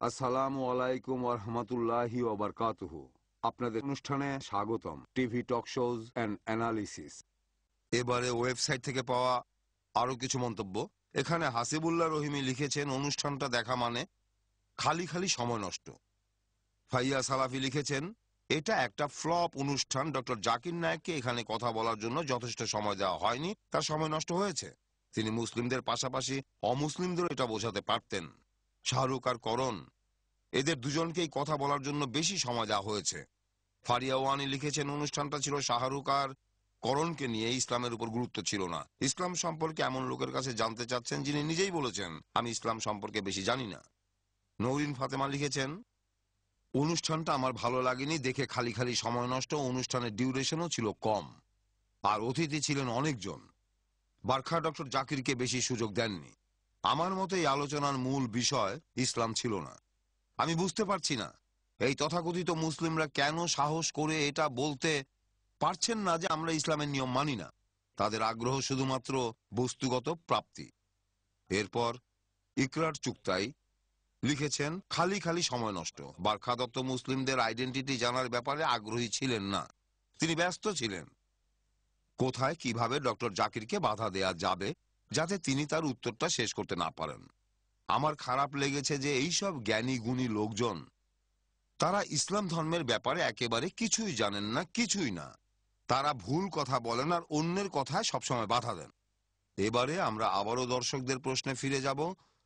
আসসালামু আলাইকুম ওয়া রাহমাতুল্লাহি ওয়া বারাকাতুহু। আপনাদের অনুষ্ঠানে স্বাগতম, TV talk shows and analysis. এবারে ওয়েবসাইট থেকে পাওয়া আরো কিছু মন্তব্য। এখানে হাসিবুল্লাহ রহিমি লিখেছেন, অনুষ্ঠানটা দেখা মানে খালি খালি সময় নষ্ট। ফাইয়া সালাফি লিখেছেন, এটা একটা ফ্লপ অনুষ্ঠান। ডক্টর জাকির নায়েককে এখানে কথা বলার জন্য যথেষ্ট সময় দেওয়া হয়নি, তার সময় নষ্ট হয়েছে। তিনি মুসলিমদের পাশাপাশি অমুসলিমদেরও এটা বোঝাতে পারতেন। শাহরুখ আর করণ, এদের দুজনকেই কথা বলার জন্য বেশি সময় দেওয়া হয়েছে। ফারিয়া ওয়ানি লিখেছেন, অনুষ্ঠানটা ছিল শাহরুখ আর করণকে নিয়ে, ইসলামের উপর গুরুত্ব ছিল না। ইসলাম সম্পর্কে এমন লোকের কাছে জানতে চাচ্ছেন যিনি নিজেই বলেছেন, আমি ইসলাম সম্পর্কে বেশি জানি না। নৌরিন ফাতেমা লিখেছেন, অনুষ্ঠানটা আমার ভালো লাগেনি, দেখে খালি খালি সময় নষ্ট। অনুষ্ঠানের ডিউরেশনও ছিল কম, আর অতিথি ছিলেন অনেকজন। বারখা ডক্টর জাকিরকে বেশি সুযোগ দেননি। আমার মতে এই আলোচনার মূল বিষয় ইসলাম ছিল না। আমি বুঝতে পারছি না এই তথাকথিত মুসলিমরা কেন সাহস করে এটা বলতে পারছেন না যে আমরা ইসলামের নিয়ম মানি না। তাদের আগ্রহ শুধুমাত্র বস্তুগত প্রাপ্তি। এরপর ইকরার চুক্তাই লিখেছেন, খালি খালি সময় নষ্ট। বারখা দত্ত মুসলিমদের আইডেন্টিটি জানার ব্যাপারে আগ্রহী ছিলেন না, তিনি ব্যস্ত ছিলেন কোথায় কিভাবে ডক্টর জাকিরকে বাধা দেয়া যাবে যাতে তিনি তার উত্তরটা শেষ করতে না পারেন। আমার খারাপ লেগেছে যে এইসব জ্ঞানী গুণী লোকজন, তারা ইসলাম ধর্মের ব্যাপারে একেবারে কিছুই জানেন না, কিছুই না। তারা ভুল কথা বলেন আর অন্যের কথায় সবসময় বাধা দেন। এবারে আমরা আবারও দর্শকদের প্রশ্নে ফিরে যাব।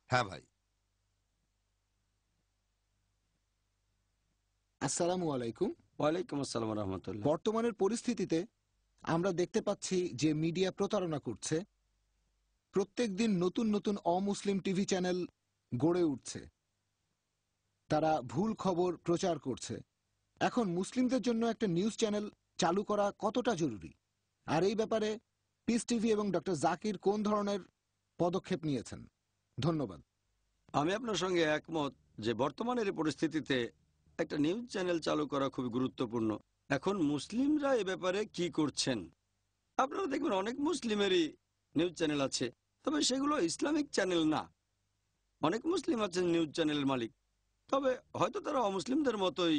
হ্যাঁ ভাই। আসসালামু আলাইকুম। ওয়ালাইকুম আসসালাম রহমতুল্লাহ। বর্তমানের পরিস্থিতিতে আমরা দেখতে পাচ্ছি যে মিডিয়া প্রতারণা করছে। প্রত্যেক দিন নতুন নতুন অমুসলিম টিভি চ্যানেল গড়ে উঠছে, তারা ভুল খবর প্রচার করছে। এখন মুসলিমদের জন্য একটা নিউজ চ্যানেল চালু করা কতটা জরুরি, আর এই ব্যাপারে পিস টিভি এবং ডক্টর জাকির কোন ধরনের পদক্ষেপ নিয়েছেন? ধন্যবাদ। আমি আপনার সঙ্গে একমত যে বর্তমানের এই পরিস্থিতিতে একটা নিউজ চ্যানেল চালু করা খুবই গুরুত্বপূর্ণ। এখন মুসলিমরা এ ব্যাপারে কি করছেন আপনারা দেখবেন, অনেক মুসলিমেরই নিউজ চ্যানেল আছে, তবে সেগুলো ইসলামিক চ্যানেল না। অনেক মুসলিম আছেন নিউজ চ্যানেলের মালিক, তবে হয়তো তারা অমুসলিমদের মতোই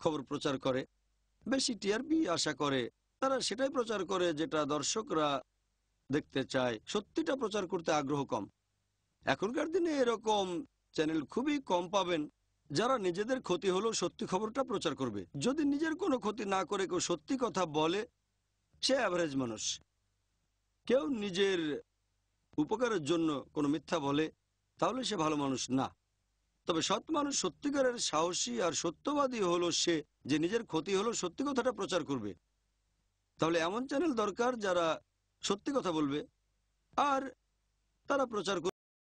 খবর প্রচার করে, বেশি টিআরপি আশা করে, তারা সেটাই প্রচার করে যেটা দর্শকরা দেখতে চায়, সত্যিটা প্রচার করতে আগ্রহ কম। এখনকার দিনে এরকম চ্যানেল খুবই কম পাবেন যারা নিজেদের ক্ষতি হলেও সত্যি খবরটা প্রচার করবে। যদি নিজের কোনো ক্ষতি না করে কেউ সত্যি কথা বলে, সে অ্যাভারেজ মানুষ। কেউ নিজের উপকারের জন্য কোনো মিথ্যা বলে, তাহলে সে ভালো মানুষ না। তবে সৎ মানুষ, সত্যিকারের সাহসী আর সত্যবাদী হলো সে যে নিজের ক্ষতি হলো সত্যি কথাটা প্রচার করবে। তাহলে এমন চ্যানেল দরকার যারা সত্যি কথা বলবে আর তারা প্রচার